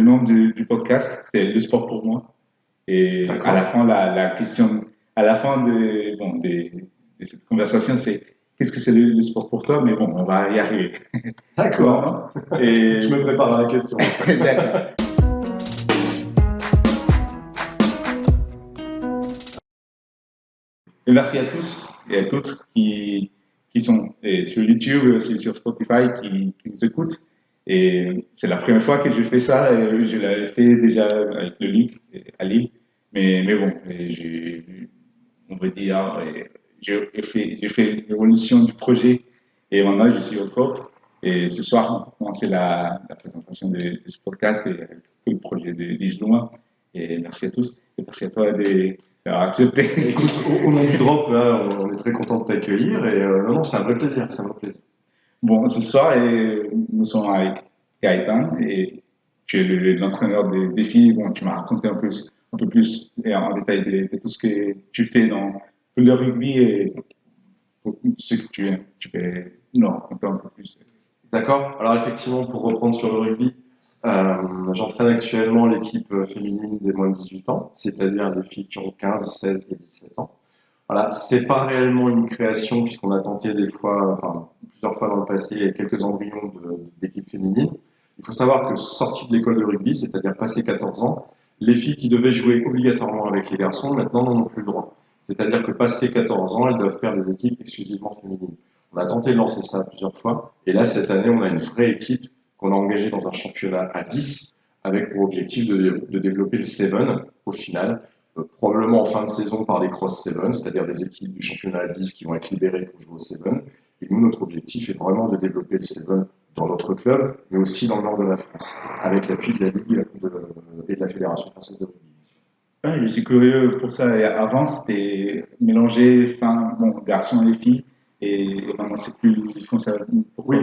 nom du podcast, c'est le sport pour moi. Et à D'accord. la fin, la question, à la fin de cette conversation, c'est qu'est-ce que c'est le sport pour toi? Mais bon, on va y arriver. Maintenant. D'accord. Je Et me prépare à la question. d'accord. Et merci à tous et à toutes qui sont sur YouTube et aussi sur Spotify qui nous écoutent. Et c'est la première fois que je fais ça. Et je l'avais fait déjà avec le Ligue à Lille. Mais bon, on veut dire, j'ai fait l'évolution du projet et maintenant je suis au top. Et ce soir, on va commencer la présentation de ce podcast et tout le projet de Dijon. Et merci à tous et merci à toi d'avoir accepté. Écoute, au nom du drop, là, on est très content de t'accueillir et non, non, c'est un vrai plaisir, c'est un vrai plaisir. Bon, ce soir, nous sommes avec Gaëtan et tu es l'entraîneur des filles. Bon, tu m'as raconté un peu plus et en détail de tout ce que tu fais dans le rugby et ce que tu peux nous raconter un peu plus. D'accord. Alors effectivement, pour reprendre sur le rugby, j'entraîne actuellement l'équipe féminine des moins de 18 ans, c'est-à-dire les filles qui ont 15, 16 et 17 ans. Voilà, c'est pas réellement une création puisqu'on a tenté des fois, enfin plusieurs fois dans le passé, il y a quelques embryons d'équipes féminines. Il faut savoir que sorties de l'école de rugby, c'est-à-dire passé 14 ans, les filles qui devaient jouer obligatoirement avec les garçons, maintenant n'en ont plus le droit. C'est-à-dire que passé 14 ans, elles doivent faire des équipes exclusivement féminines. On a tenté de lancer ça plusieurs fois, et là cette année, on a une vraie équipe qu'on a engagée dans un championnat à 10, avec pour objectif de développer le Seven au final, probablement en fin de saison par les cross seven, c'est-à-dire des équipes du championnat à 10 qui vont être libérées pour jouer au seven. Et nous, notre objectif est vraiment de développer le seven dans notre club, mais aussi dans le nord de la France, avec l'appui de la Ligue et de la Fédération française de rugby. Ouais, je suis curieux pour ça. Et avant, c'était mélangé, bon, garçons et filles, et maintenant c'est plus comme ça. Oui, Pourquoi?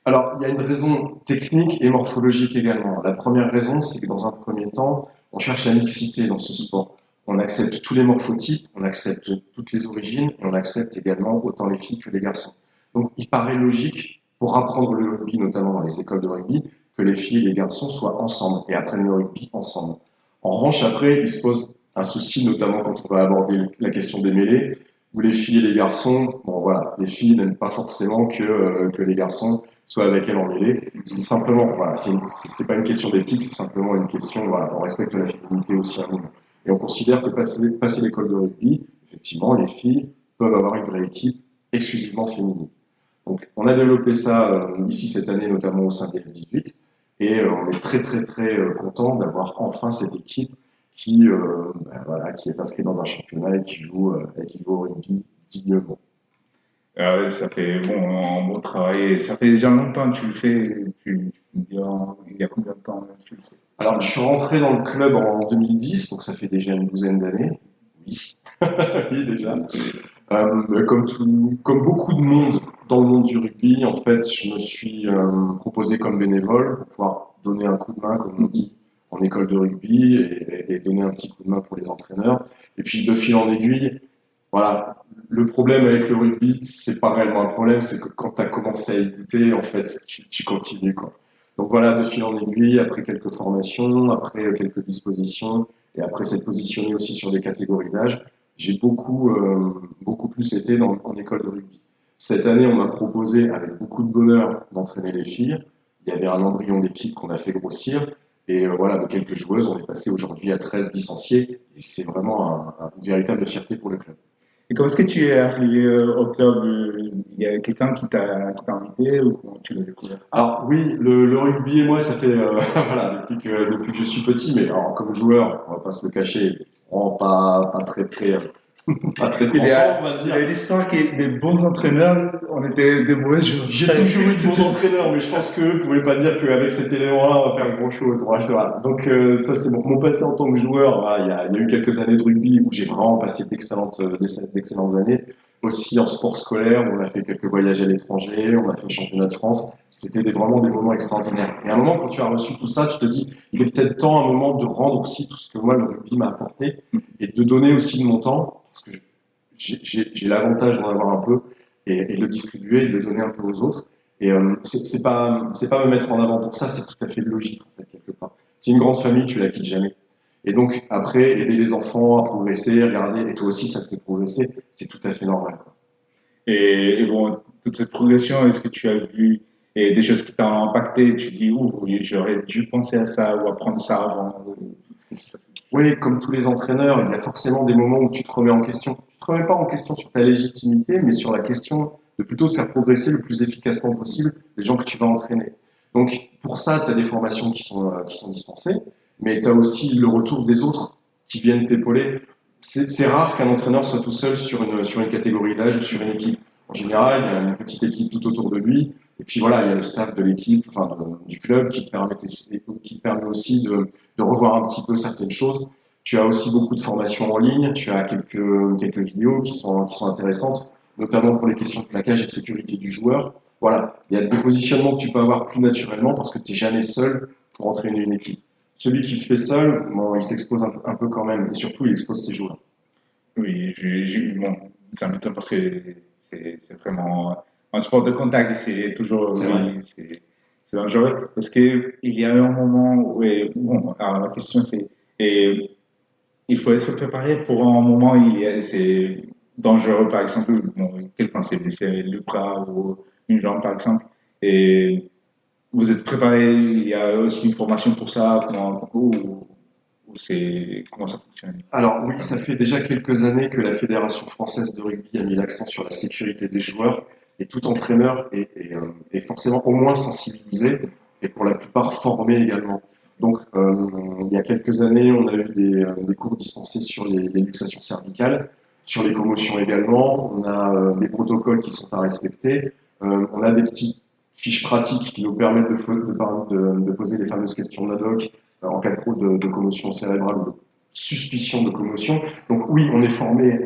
alors il y a une raison technique et morphologique également. La première raison, c'est que dans un premier temps, on cherche la mixité dans ce sport. On accepte tous les morphotypes, on accepte toutes les origines et on accepte également autant les filles que les garçons. Donc il paraît logique, pour apprendre le rugby, notamment dans les écoles de rugby, que les filles et les garçons soient ensemble et apprennent le rugby ensemble. En revanche, après, il se pose un souci, notamment quand on va aborder la question des mêlées, où les filles et les garçons, bon voilà, les filles n'aiment pas forcément que les garçons soient avec elles en mêlée. C'est simplement, voilà, c'est pas une question d'éthique, c'est simplement une question, voilà, on respecte la féminité aussi à un moment. Et on considère que passer l'école de rugby, effectivement, les filles peuvent avoir une vraie équipe exclusivement féminine. Donc, on a développé ça ici cette année, notamment au sein des F18, et on est très très très content d'avoir enfin cette équipe voilà, qui est inscrite dans un championnat et qui joue au rugby dignement. Ouais, ça fait un bon travail. Ça fait déjà longtemps que tu le fais. Tu me diras, il y a combien de temps que tu le fais? Alors, je suis rentré dans le club en 2010, donc ça fait déjà une douzaine d'années. Oui, oui déjà. Comme beaucoup de monde dans le monde du rugby, en fait, je me suis proposé comme bénévole pour pouvoir donner un coup de main, comme on dit, en école de rugby et donner un petit coup de main pour les entraîneurs. Et puis, de fil en aiguille, voilà. Le problème avec le rugby, c'est pas réellement un problème, c'est que quand tu as commencé à y goûter, en fait, tu continues, quoi. Donc voilà, de fil en aiguille, après quelques formations, après quelques dispositions, et après s'être positionné aussi sur des catégories d'âge, j'ai beaucoup plus été en école de rugby. Cette année, on m'a proposé, avec beaucoup de bonheur, d'entraîner les filles. Il y avait un embryon d'équipe qu'on a fait grossir. Et voilà, de quelques joueuses, on est passé aujourd'hui à 13 licenciés. Et c'est vraiment une véritable fierté pour le club. Et comment est-ce que tu es arrivé au club? Il y a quelqu'un qui t'a invité ou comment tu l'as découvert? Alors oui, le rugby et moi, ça fait voilà depuis que je suis petit, mais alors, comme joueur, on va pas se le cacher, vraiment pas très très pas très Il y tranchant, on a, va il y a dire. l'histoire que des bons entraîneurs, on était des mauvais joueurs. J'ai toujours eu de bons entraîneurs, mais je pense que vous pouvez pas dire qu'avec cet élément-là, on va faire grand-chose. Voilà. Donc ça, c'est mon passé en tant que joueur. Voilà, il y a eu quelques années de rugby où j'ai vraiment passé d'excellentes années. Aussi en sport scolaire, où on a fait quelques voyages à l'étranger, on a fait le championnat de France. C'était vraiment des moments extraordinaires. Et à un moment, quand tu as reçu tout ça, tu te dis, il est peut-être temps, à un moment, de rendre aussi tout ce que moi, le rugby m'a apporté et de donner aussi de mon temps, parce que j'ai l'avantage d'en avoir un peu et de le distribuer et de le donner un peu aux autres. Et c'est pas me mettre en avant pour ça, c'est tout à fait logique en fait quelque part. C'est une grande famille, tu la quittes jamais. Et donc, après, aider les enfants à progresser, regarder, et toi aussi, ça te fait progresser, c'est tout à fait normal, quoi. Et bon, toute cette progression, est-ce que tu as vu des choses qui t'ont impacté? Tu dis, ouh, oui, j'aurais dû penser à ça ou apprendre ça avant. Oui, comme tous les entraîneurs, il y a forcément des moments où tu te remets en question. Tu te remets pas en question sur ta légitimité, mais sur la question de plutôt de faire progresser le plus efficacement possible les gens que tu vas entraîner. Donc, pour ça, tu as des formations qui sont dispensées, mais tu as aussi le retour des autres qui viennent t'épauler. C'est rare qu'un entraîneur soit tout seul sur une catégorie d'âge ou sur une équipe. En général, il y a une petite équipe tout autour de lui, et puis voilà, il y a le staff de l'équipe, enfin du club, qui permet aussi de revoir un petit peu certaines choses. Tu as aussi beaucoup de formations en ligne, tu as quelques vidéos qui sont intéressantes, notamment pour les questions de plaquage et de sécurité du joueur. Voilà, il y a des positionnements que tu peux avoir plus naturellement parce que tu n'es jamais seul pour entraîner une équipe. Celui qui le fait seul, bon, il s'expose un peu quand même, et surtout il expose ses joueurs. Oui, bon, ça m'étonne parce que c'est vraiment un sport de contact et c'est toujours, C'est vrai. oui, c'est dangereux. Parce que il y a un moment où, bon, alors la question c'est, et il faut être préparé pour un moment où c'est dangereux, par exemple, bon, quelqu'un s'est blessé le bras ou une jambe, par exemple, et vous êtes préparé, il y a aussi une formation pour ça, ou c'est, comment ça fonctionne? Alors oui, ça fait déjà quelques années que la Fédération française de rugby a mis l'accent sur la sécurité des joueurs et tout entraîneur est forcément au moins sensibilisé et pour la plupart formé également. Donc il y a quelques années, on a eu des cours dispensés sur les luxations cervicales, sur les commotions également. On a des protocoles qui sont à respecter. On a des petites fiches pratiques qui nous permettent de poser les fameuses questions de la doc en cas de commotion cérébrale ou de suspicion de commotion. Donc oui, on est formé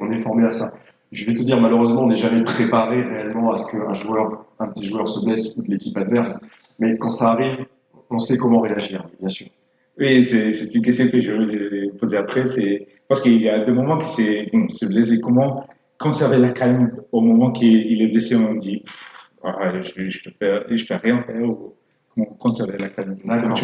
à ça. Je vais te dire, malheureusement, on n'est jamais préparé réellement à ce un de tes joueurs se blesse ou de l'équipe adverse. Mais quand ça arrive, on sait comment réagir, bien sûr. Oui, c'est une question que je voulais poser après. C'est parce qu'il y a des moments qui bon, se blesse. Comment conserver la calme au moment qu'il est blessé? On dit, ah, je peux rien faire. Ou comment conserver la calme? D'accord.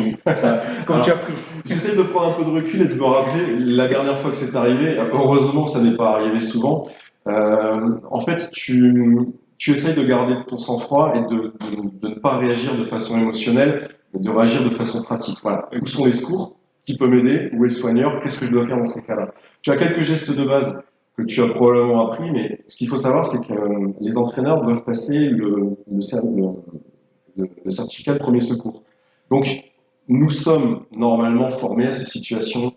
Comme tu as Alors, pris. j'essaie de prendre un peu de recul et de me rappeler la dernière fois que c'est arrivé. Heureusement, ça n'est pas arrivé souvent. En fait, tu essayes de garder ton sang-froid et de ne pas réagir de façon émotionnelle, mais de réagir de façon pratique. Voilà. Où sont les secours? Qui peut m'aider? Où est le soigneur? Qu'est-ce que je dois faire dans ces cas-là? Tu as quelques gestes de base que tu as probablement appris, mais ce qu'il faut savoir, c'est que les entraîneurs doivent passer le certificat de premier secours. Donc, nous sommes normalement formés à ces situations,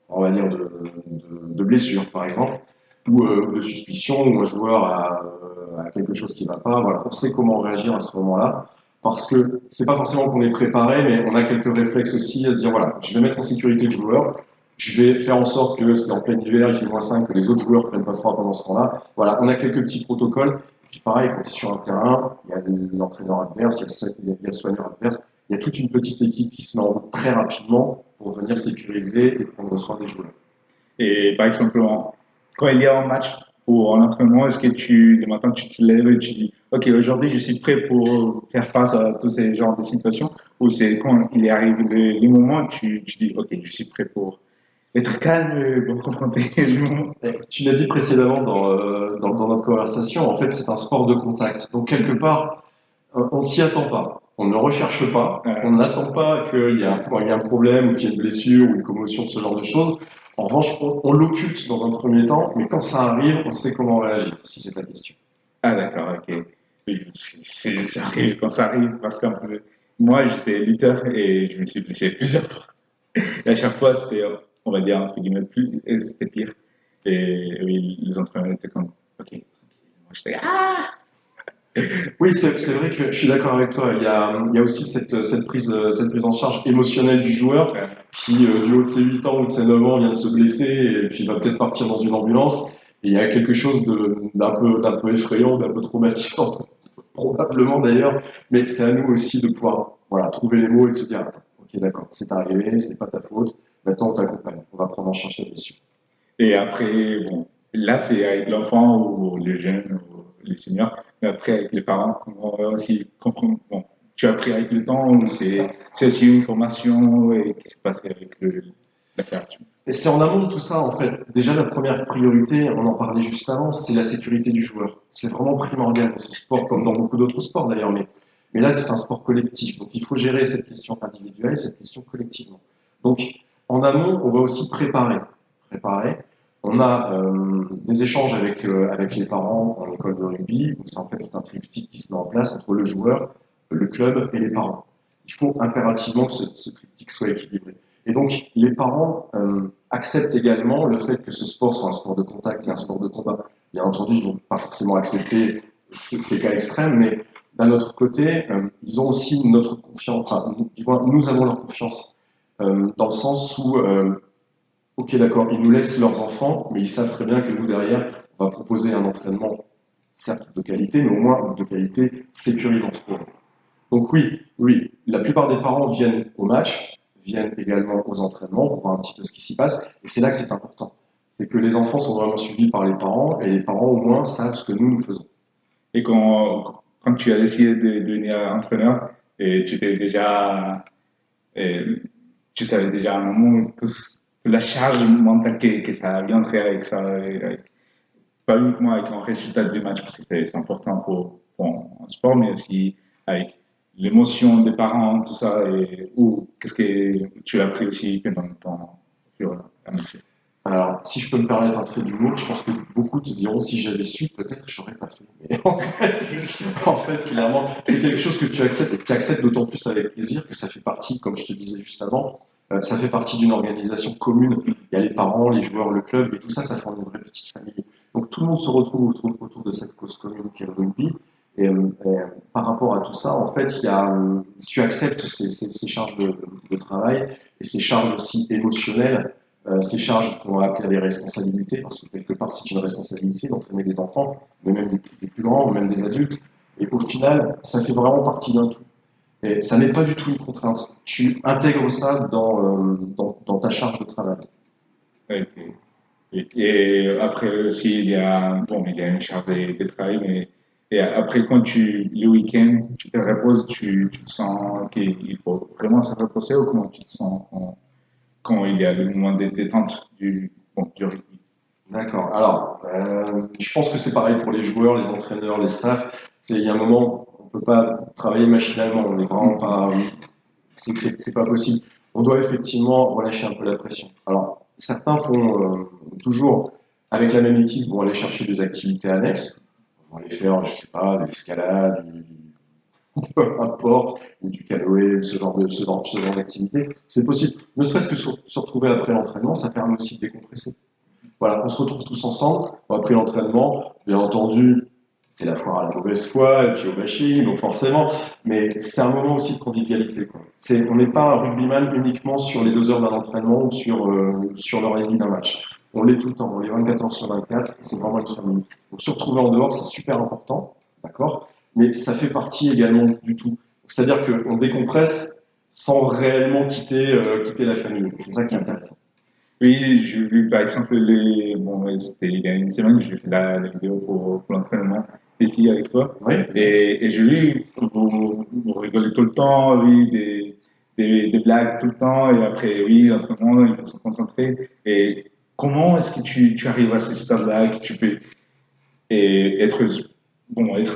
on va dire, de blessure, par exemple, ou de suspicion, où un joueur a quelque chose qui ne va pas. Voilà, on sait comment réagir à ce moment-là, parce que c'est pas forcément qu'on est préparé, mais on a quelques réflexes aussi à se dire, voilà, je vais mettre en sécurité le joueur, je vais faire en sorte que c'est en plein hiver, il fait -5, que les autres joueurs prennent pas froid pendant ce temps-là. Voilà, on a quelques petits protocoles. Puis pareil, quand tu es sur un terrain, il y a l'entraîneur adverse, il y a le soigneur adverse, il y a toute une petite équipe qui se met en route très rapidement pour venir sécuriser et prendre soin des joueurs. Et par exemple, quand il y a un match ou un entraînement, est-ce que le matin tu te lèves et tu dis, OK, aujourd'hui je suis prêt pour faire face à tous ces genres de situations, ou c'est quand il arrive les moments, tu dis, OK, je suis prêt pour être calme et pour confronter le moment. Tu l'as dit précédemment dans notre conversation, en fait c'est un sport de contact. Donc quelque part, on ne s'y attend pas. On ne recherche pas. On n'attend pas qu'il y ait un problème ou qu'il y ait une blessure ou une commotion, ce genre de choses. En revanche, on l'occulte dans un premier temps, mais quand ça arrive, on sait comment réagir, si c'est ta question. Ah d'accord, OK. Oui, ça arrive quand ça arrive, parce que moi j'étais lutteur et je me suis blessé plusieurs fois. Et à chaque fois, c'était, on va dire, entre guillemets, c'était pire. Et oui, les entraîneurs étaient comme, OK. Moi, j'étais, ah! Oui, c'est vrai que je suis d'accord avec toi. Il y a aussi cette prise en charge émotionnelle du joueur qui, du haut de ses 8 ans ou de ses 9 ans, vient de se blesser et puis va peut-être partir dans une ambulance. Et il y a quelque chose d'un peu effrayant, d'un peu traumatisant, probablement d'ailleurs. Mais c'est à nous aussi de pouvoir, voilà, trouver les mots et de se dire, attends, ok, d'accord, c'est arrivé, c'est pas ta faute. Maintenant, on t'accompagne. On va prendre en charge ta blessure. Et après, bon, là, c'est avec l'enfant ou les jeunes ou les seniors. Mais après, avec les parents, on va aussi comprendre, bon, tu as appris avec le temps ou c'est aussi une formation et qui s'est passée avec la création? Et c'est en amont de tout ça, en fait. Déjà, la première priorité, on en parlait juste avant, c'est la sécurité du joueur. C'est vraiment primordial dans ce sport, comme dans beaucoup d'autres sports d'ailleurs, mais là, c'est un sport collectif. Donc, il faut gérer cette question individuelle, cette question collectivement. Donc, en amont, on va aussi préparer. On a des échanges avec les parents en école de rugby, où en fait, c'est un triptyque qui se met en place entre le joueur, le club et les parents. Il faut impérativement que ce triptyque soit équilibré. Et donc, les parents acceptent également le fait que ce sport soit un sport de contact et un sport de combat. Bien entendu, ils ne vont pas forcément accepter ces cas extrêmes, mais d'un autre côté, ils ont aussi notre confiance, enfin, du moins, nous avons leur confiance, dans le sens où, ok, d'accord, ils nous laissent leurs enfants, mais ils savent très bien que nous, derrière, on va proposer un entraînement, certes de qualité, mais au moins de qualité sécurisante pour eux. Donc oui, la plupart des parents viennent au match, viennent également aux entraînements pour voir un petit peu ce qui s'y passe, et c'est là que c'est important. C'est que les enfants sont vraiment suivis par les parents, et les parents au moins savent ce que nous faisons. Et quand tu as décidé de devenir entraîneur, et tu étais déjà, et tu savais déjà à un moment toute la charge mentale que ça viendrait avec ça, pas uniquement avec un résultat du match, parce que c'est important pour un sport, mais aussi avec l'émotion des parents, tout ça, et ou qu'est-ce que tu as appris aussi pendant ton fur et à mesure. Alors, si je peux me permettre un trait d'humour, je pense que beaucoup te diront si j'avais su, peut-être j'aurais pas fait. Mais en fait, clairement, c'est quelque chose que tu acceptes et que tu acceptes d'autant plus avec plaisir que ça fait partie, comme je te disais juste avant, ça fait partie d'une organisation commune. Il y a les parents, les joueurs, le club et tout ça, ça forme une vraie petite famille. Donc tout le monde se retrouve autour de cette cause commune qui est le rugby. Et par rapport à tout ça, en fait, si tu acceptes ces charges de travail et ces charges aussi émotionnelles, ces charges qu'on va appeler des responsabilités, parce que quelque part c'est une responsabilité d'entraîner des enfants, mais même des plus grands, même des adultes. Et au final, ça fait vraiment partie d'un tout. Et ça n'est pas du tout une contrainte. Tu intègres ça dans ta charge de travail. Ok. Et après aussi, il y a une charge de travail, mais et après, le week-end, tu te reposes, tu te sens qu'il faut vraiment se reposer ou comment tu te sens quand il y a le moment de détente du rugby? D'accord. Alors, je pense que c'est pareil pour les joueurs, les entraîneurs, les staffs. Il y a un moment, on peut pas travailler machinalement. On n'est vraiment pas, c'est pas possible. On doit effectivement relâcher un peu la pression. Alors, certains font toujours avec la même équipe, vont aller chercher des activités annexes, vont aller faire, je sais pas, de l'escalade, peu importe, ou du canoë, ou ce genre d'activité. C'est possible. Ne serait-ce que se retrouver après l'entraînement, ça permet aussi de décompresser. Voilà, on se retrouve tous ensemble après l'entraînement. Bien entendu, c'est la foire à la mauvaise foi, et puis au machines, donc forcément, mais c'est un moment aussi de convivialité, quoi. On n'est pas un rugbyman uniquement sur les 2 heures d'un entraînement ou sur l'heure et demie d'un match. On l'est tout le temps, on est 24 heures sur 24, et c'est vraiment une famille. Donc se retrouver en dehors, c'est super important, d'accord? Mais ça fait partie également du tout. C'est-à-dire qu'on décompresse sans réellement quitter la famille. C'est ça qui est intéressant. Oui, j'ai vu par exemple c'était il y a une semaine, j'ai fait la vidéo pour l'entraînement des filles avec toi. Oui, Et j'ai vu, vous rigolez tout le temps, oui, des blagues tout le temps, et après, oui, l'entraînement, il faut se concentrer. Et comment est-ce que tu arrives à ce stade-là, que tu peux être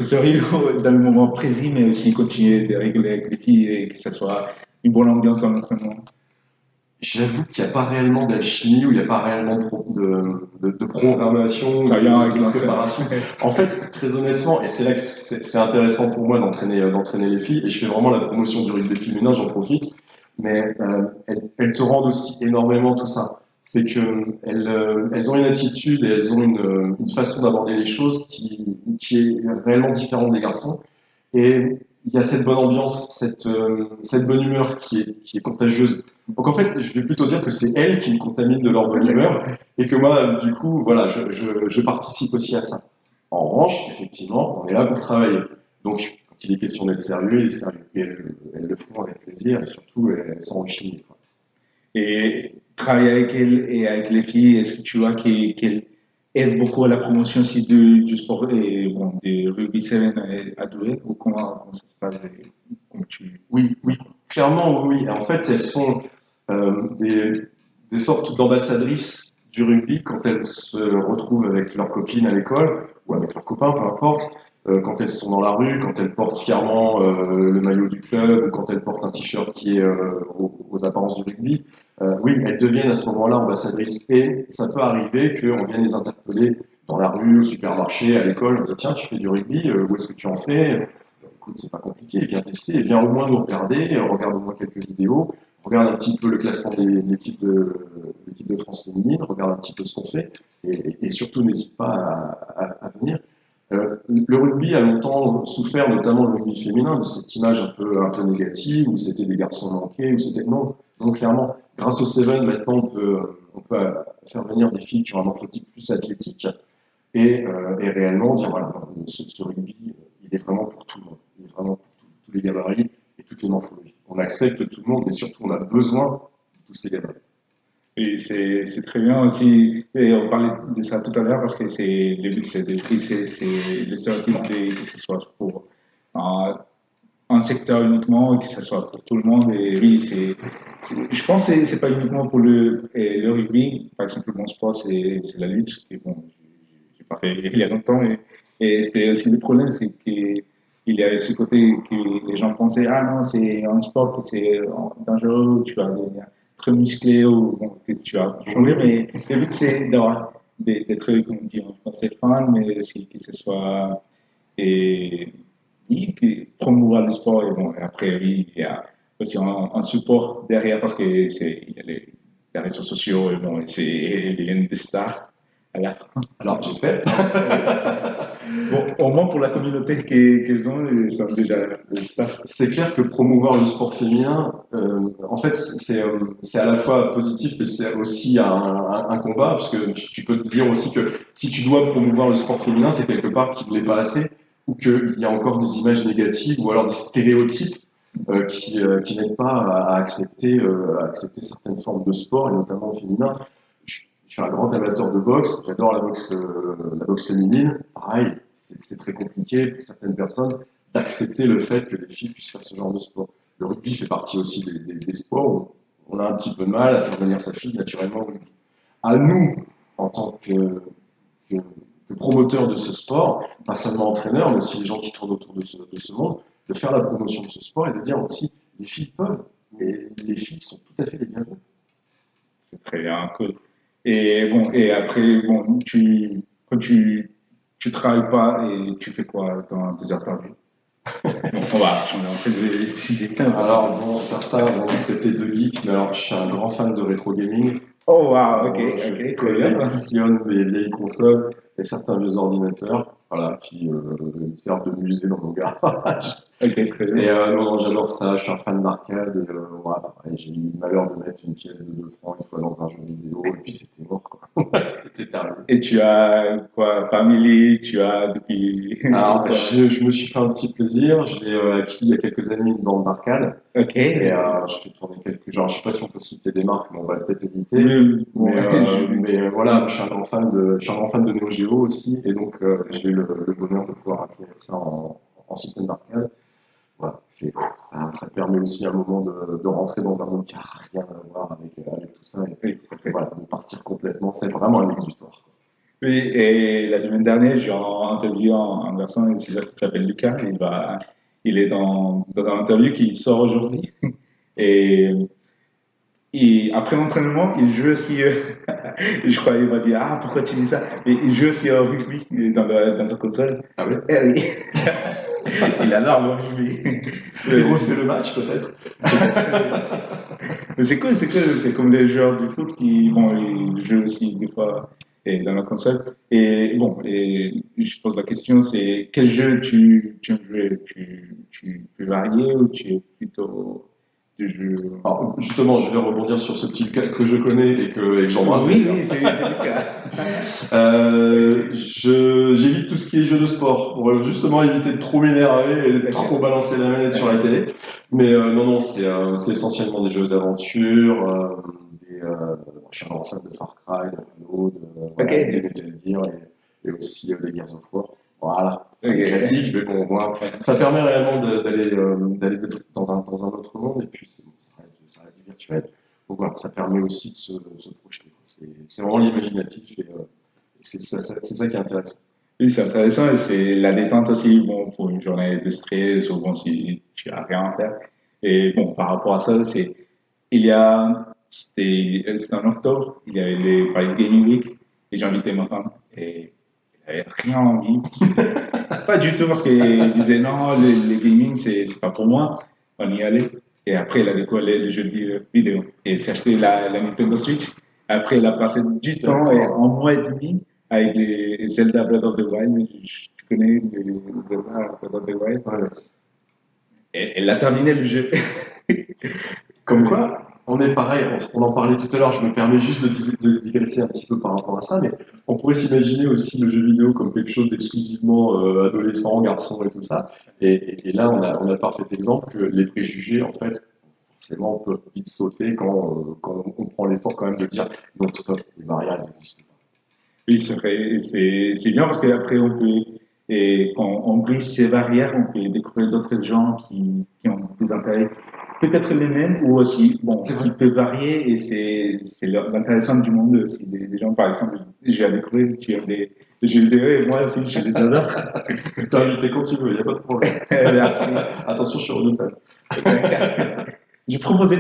sérieux dans le moment précis, mais aussi continuer de rigoler avec les filles et que ça soit une bonne ambiance dans l'entraînement? j'avoue qu'il n'y a pas réellement d'alchimie ou il n'y a pas réellement de programmation ou Ça vient avec de préparation. En fait, très honnêtement, et c'est là que c'est intéressant pour moi d'entraîner les filles, et je fais vraiment la promotion du rugby féminin, j'en profite, mais elles te rendent aussi énormément tout ça. C'est que elles ont une attitude et elles ont une façon d'aborder les choses qui est réellement différente des garçons. Et il y a cette bonne ambiance, cette bonne humeur qui est contagieuse. Donc en fait, je vais plutôt dire que c'est elles qui me contaminent de leur bonne humeur et que moi, du coup, voilà, je participe aussi à ça. En revanche, effectivement, on est là pour travailler. Donc, quand il est question d'être sérieux, il est sérieux. Et elles le font avec plaisir et surtout, elles sont enchaînées, quoi. Et travailler avec elle et avec les filles, est-ce que tu vois qu'elles aide beaucoup à la promotion aussi du sport et bon, du rugby 7 à Douai, ou comment ça se passe, comment tu... Oui, oui, clairement, oui. En fait, elles sont des sortes d'ambassadrices du rugby quand elles se retrouvent avec leurs copines à l'école ou avec leurs copains, peu importe. Quand elles sont dans la rue, quand elles portent fièrement le maillot du club ou quand elles portent un t-shirt qui est aux apparences du rugby. Oui, elles deviennent à ce moment-là ambassadrices. Et ça peut arriver qu'on vienne les interpeller dans la rue, au supermarché, à l'école. On dit, tiens, tu fais du rugby, où est-ce que tu en fais? Écoute, c'est pas compliqué, viens tester, viens au moins nous regarder, regarde au moins quelques vidéos, regarde un petit peu le classement de l'équipe de France féminine, regarde un petit peu ce qu'on fait, et surtout n'hésite pas à venir. Le rugby a longtemps souffert, notamment le rugby féminin, de cette image un peu négative, où c'était des garçons manqués, où c'était non, clairement. Grâce au Seven, maintenant, on peut faire venir des filles qui ont un morphotype plus athlétique, et réellement dire voilà, ce rugby, il est vraiment pour tout le monde. Il est vraiment pour tous les gabarits et toutes les morphologies. On accepte tout le monde, mais surtout on a besoin de tous ces gabarits. Et c'est très bien aussi, et on parlait de ça tout à l'heure parce que le but c'est de briser le stéréotype que ce soit pour un secteur uniquement et que ce soit pour tout le monde. Et oui, je pense que c'est pas uniquement pour le rugby. Par exemple, mon sport, c'est la lutte. Et bon, j'ai pas fait il y a longtemps. Et c'était aussi le problème, c'est qu'il y a ce côté que les gens pensaient, ah non, c'est un sport qui c'est dangereux, tu vas devenir très musclé ou bon, que tu vas changer. Mais le but, c'est d'avoir d'être, comme on dit en français, fan, mais aussi que ce soit et oui, puis promouvoir le sport. Et bon, et après, oui, il y a aussi un support derrière parce que il y a les réseaux sociaux et bon, ils deviennent des stars à la fin. Alors j'espère. Bon, au moins pour la communauté qu'ils ont, ils sont déjà des stars. C'est clair que promouvoir le sport féminin, en fait, c'est à la fois positif, mais c'est aussi un combat, parce que tu peux te dire aussi que si tu dois promouvoir le sport féminin, c'est quelque part qu'il ne l'est pas assez, ou qu'il y a encore des images négatives, ou alors des stéréotypes qui n'aident pas à accepter certaines formes de sport, et notamment féminin. Je suis un grand amateur de boxe, j'adore la boxe féminine. Pareil, c'est très compliqué pour certaines personnes d'accepter le fait que les filles puissent faire ce genre de sport. Le rugby fait partie aussi des sports où on a un petit peu de mal à faire venir sa fille naturellement au rugby. À nous, en tant que promoteurs de ce sport, pas seulement entraîneurs, mais aussi les gens qui tournent autour de ce monde, de faire la promotion de ce sport et de dire aussi, les filles peuvent, mais les filles sont tout à fait les bienvenues. C'est très bien, cool. Et bon, et après, bon, quand tu travailles pas et tu fais quoi dans tes heures perdues? Bon, on va changer un peu de sujet. Alors, bon, certains vont me traiter de geek, mais alors je suis un grand fan de rétro gaming. Oh, wow, ok, Je ok, très bien. collectionne des vieilles consoles et certains vieux ordinateurs, voilà, qui servent de musée dans mon garage. Ok, très Et bien. non, j'adore ça, je suis un fan d'arcade. Et, voilà, et j'ai eu le malheur de mettre une pièce de 2 francs une fois dans un jeu vidéo, et puis c'était mort, quoi. C'était terminé. Et tu as quoi, family, tu as depuis Alors, quoi? je me suis fait un petit plaisir, j'ai acquis il y a quelques années une bande d'arcade. Ok. Et je fais tourner quelques genres. Je sais pas si on peut citer des marques, mais on va peut-être éviter. Oui, bon, Mais voilà, je suis un grand fan de Neo Geo aussi, et donc j'ai eu le bonheur de pouvoir acquérir ça en système d'arcade. Voilà, ça permet aussi à un moment de rentrer dans un monde qui n'a rien à voir avec tout ça, et voilà, de partir complètement. C'est vraiment un exutoire. oui, et la semaine dernière, j'ai interviewé un garçon qui s'appelle Lucas. Il est dans un interview qui sort aujourd'hui. Et, après l'entraînement, il joue aussi, je crois, il m'a dit, ah, pourquoi tu dis ça? Mais il joue aussi au rugby dans sa console. Ah oui? Eh oui, il adore le rugby. Il refait le match peut-être. Mais c'est cool, c'est comme les joueurs du foot qui, bon, ils jouent aussi des fois dans la console. Et bon, et je pose la question, c'est quel jeu tu aimes jouer? Tu peux varier ou tu es plutôt du jeu? Alors, justement, je vais rebondir sur ce petit cas que je connais et que j'embrasse. Oui, oui, c'est le cas. J'évite tout ce qui est jeu de sport pour justement éviter de trop m'énerver et de trop balancer la manette sur la télé. Mais non, c'est essentiellement des jeux d'aventure, Et je suis un fan de Far Cry, de Halo, Ok. des Metal Gear et aussi des Gears of War. Voilà, Ok. classique, mais bon, moi, ça permet réellement d'aller dans un autre monde et puis bon, ça reste du virtuel. Donc voilà, ça permet aussi de se projeter. C'est vraiment l'imaginatif et c'est ça qui est intéressant. Oui, c'est intéressant et c'est la détente aussi, bon, pour une journée de stress ou bon, si tu as rien à faire. Et bon, par rapport à ça, c'était en octobre, il y avait les Paris Gaming Week et j'ai invité ma femme et elle avait rien envie. Pas du tout parce qu'elle disait non, le gaming, c'est pas pour moi. On y allait. Et après, elle a découvert les jeux vidéo. Et elle s'est acheté la Nintendo Switch. Après, elle a passé du temps, et D'accord. un mois et demi, avec les Zelda Breath of the Wild. Tu connais les Zelda Breath of the Wild? Ouais. Et elle a terminé le jeu. Comme quoi, on est pareil, on en parlait tout à l'heure, je me permets juste de digresser un petit peu par rapport à ça, mais on pourrait s'imaginer aussi le jeu vidéo comme quelque chose d'exclusivement adolescent, garçon et tout ça. Et là, on a le parfait exemple que les préjugés, en fait, forcément, on peut vite sauter quand on prend l'effort quand même de dire non, stop, les barrières, elles existent pas. Oui, c'est vrai. Et c'est bien parce qu'après, et quand on brise ces barrières, on peut découvrir d'autres gens qui ont des intérêts peut-être les mêmes ou aussi, bon, C'est vrai. qui peuvent varier et c'est l'intéressant du monde aussi. Des gens, par exemple, j'ai à découvrir, tu as des jeux vidéo et moi aussi, je les adore. T'es invité quand tu veux, il n'y a pas de problème. Merci. Attention, je suis redoutable. J'ai proposé,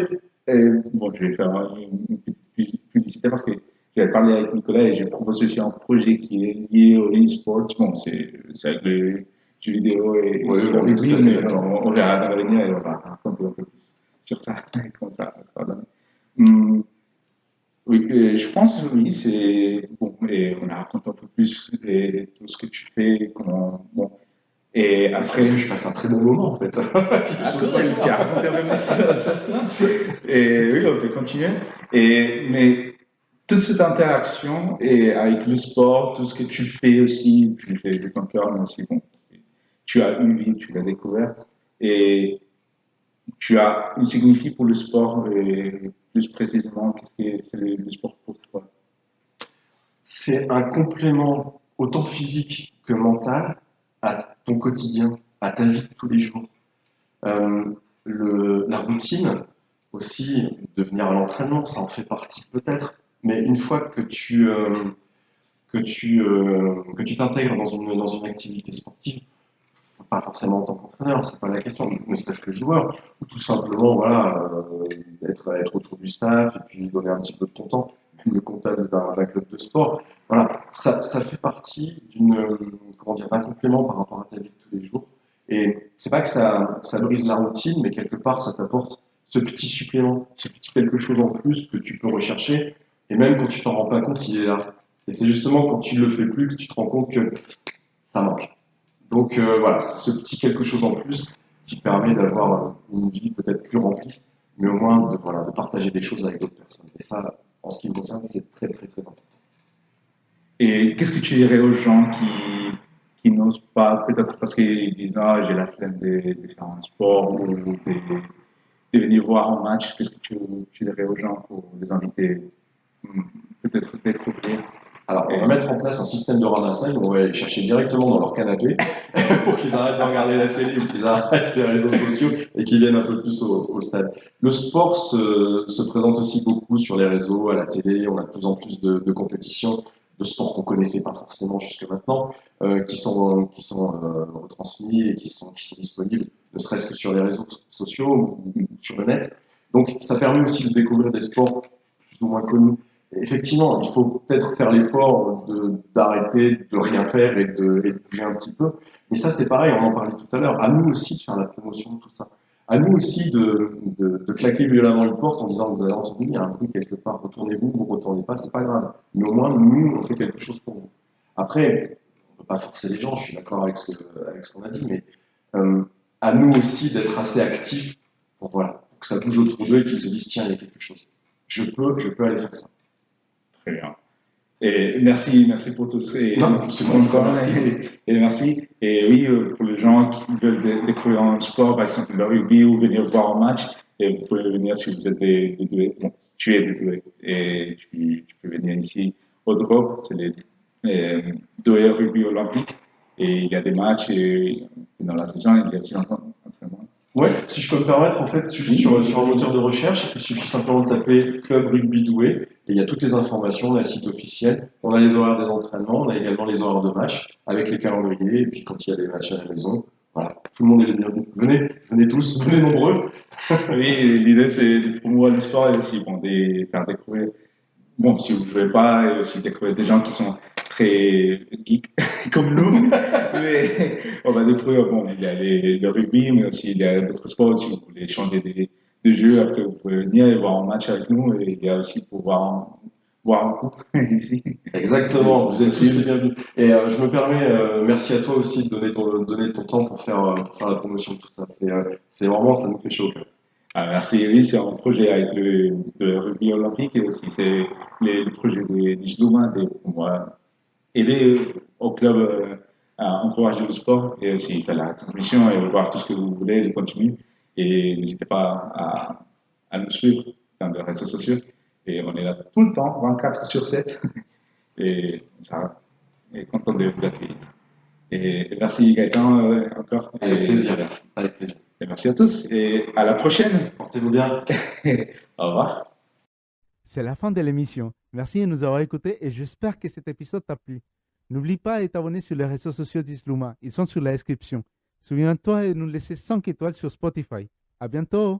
bon, je vais faire une petite publicité parce que j'avais parlé avec Nicolas et j'ai proposé aussi un projet qui est lié au e-sport. Bon, c'est avec les jeux vidéo Oui, et on le est tout rugby, à fait mais d'accord. on verra dans l'avenir et on va raconter un peu plus sur ça, comment ça va donner. Hum, oui, je pense, oui, c'est bon, et on a raconté un peu plus tout ce que tu fais, comment, bon, et Mais c'est parce après, que je passe un très bon moment en fait. Quelque ah, chose cool, à tu as faire. raconté un peu plus sur ça. Et oui, on peut continuer. Mais toute cette interaction et avec le sport, tout ce que tu fais aussi, tu le fais de ton cœur, mais aussi, bon, tu as une vie, tu l'as découvert. Et tu as une signifie pour le sport, et plus précisément, qu'est-ce que c'est le sport pour toi? C'est un complément autant physique que mental à ton quotidien, à ta vie de tous les jours. Euh, la routine aussi, de venir à l'entraînement, ça en fait partie peut-être, mais une fois que tu t'intègres dans une activité sportive, pas forcément en tant qu'entraîneur, c'est pas la question, ne serait-ce que joueur, ou tout simplement, voilà, être autour du staff et puis donner un petit peu de ton temps, même le comptable d'un club de sport. Voilà, ça fait partie comment dire, d'un complément par rapport à ta vie de tous les jours. Et c'est pas que ça brise la routine, mais quelque part, ça t'apporte ce petit supplément, ce petit quelque chose en plus que tu peux rechercher, et même quand tu t'en rends pas compte, il est là. Et c'est justement quand tu le fais plus que tu te rends compte que ça manque. Donc voilà, c'est ce petit quelque chose en plus qui permet d'avoir une vie peut-être plus remplie, mais au moins voilà, de partager des choses avec d'autres personnes. Et ça, en ce qui me concerne, c'est très très très important. Et qu'est-ce que tu dirais aux gens qui n'osent pas, peut-être parce qu'ils disent ah, j'ai la flemme de faire un sport ou de venir voir un match, qu'est-ce que tu dirais aux gens pour les inviter hmm, peut-être découvrir Alors, on va et, mettre en place un système de ramassage où on va aller chercher directement dans leur canapé pour qu'ils arrêtent de regarder la télé ou qu'ils arrêtent les réseaux sociaux et qu'ils viennent un peu plus au stade. Le sport se présente aussi beaucoup sur les réseaux, à la télé. On a de plus en plus de compétitions, de sports qu'on connaissait pas forcément jusque maintenant, qui sont retransmis et qui sont disponibles, ne serait-ce que sur les réseaux sociaux ou sur le net. Donc, ça permet aussi de découvrir des sports plus ou moins connus. Effectivement, il faut peut-être faire l'effort d'arrêter de rien faire et de bouger un petit peu. Mais ça, c'est pareil, on en parlait tout à l'heure. À nous aussi de faire la promotion de tout ça. À nous aussi de claquer violemment une porte en disant, vous avez entendu, il y a un bruit quelque part, retournez-vous, vous retournez pas, c'est pas grave. Mais au moins, nous, on fait quelque chose pour vous. Après, on ne peut pas forcer les gens, je suis d'accord avec ce qu'on a dit, mais euh, à nous aussi d'être assez actifs voilà, pour que ça bouge autour d'eux et qu'ils se disent, tiens, il y a quelque chose. Je peux aller faire ça. très bien. Et merci pour tous ces Non, c'est ton bon, temps merci. et merci. Et oui, pour les gens qui veulent découvrir un sport, par exemple le rugby ou venir voir un match, et vous pouvez venir si vous êtes des doués. Bon, tu es doué. Et tu peux venir ici au Drop, c'est les Douai rugby olympique. Et il y a des matchs et dans la saison, il y a aussi un entraînement. Ouais, si je peux me permettre, en fait, sur un moteur de recherche, il suffit simplement de taper Club Rugby Douai et il y a toutes les informations, on a le site officiel, on a les horaires des entraînements, on a également les horaires de match avec les calendriers et puis quand il y a des matchs à la maison, voilà, tout le monde est le bienvenu. Venez tous, venez nombreux. Oui, l'idée c'est de promouvoir le sport et aussi bon, faire découvrir. Bon, si vous ne jouez pas, et aussi découvrir des gens qui sont très geeks comme nous. Mais on va découvrir, bon, il y a le rugby, mais aussi il y a d'autres sports. Si vous voulez changer de jeu, après vous pouvez venir et voir un match avec nous. Et il y a aussi pour voir un coup ici. Exactement, vous C'est êtes tous les possible. bienvenus. Et je me permets, merci à toi aussi de donner ton temps pour faire la promotion de tout ça. C'est vraiment, ça nous fait chaud. Ah, merci. Oui, c'est un projet avec le rugby olympique et aussi c'est le projet des Slouma pour moi aider au club à encourager le sport et aussi faire la transmission et voir tout ce que vous voulez, le contenu. Et n'hésitez pas à nous suivre dans les réseaux sociaux. Et on est là tout le temps, 24/7. Et ça, est content de vous accueillir. Et merci Gaëtan encore. Avec plaisir, avec plaisir. Et merci à tous et à la prochaine. Portez-vous bien. Au revoir. C'est la fin de l'émission. Merci de nous avoir écoutés et j'espère que cet épisode t'a plu. N'oublie pas de t'abonner sur les réseaux sociaux d'Isluma. Ils sont sur la description. Souviens-toi de nous laisser 5 étoiles sur Spotify. À bientôt!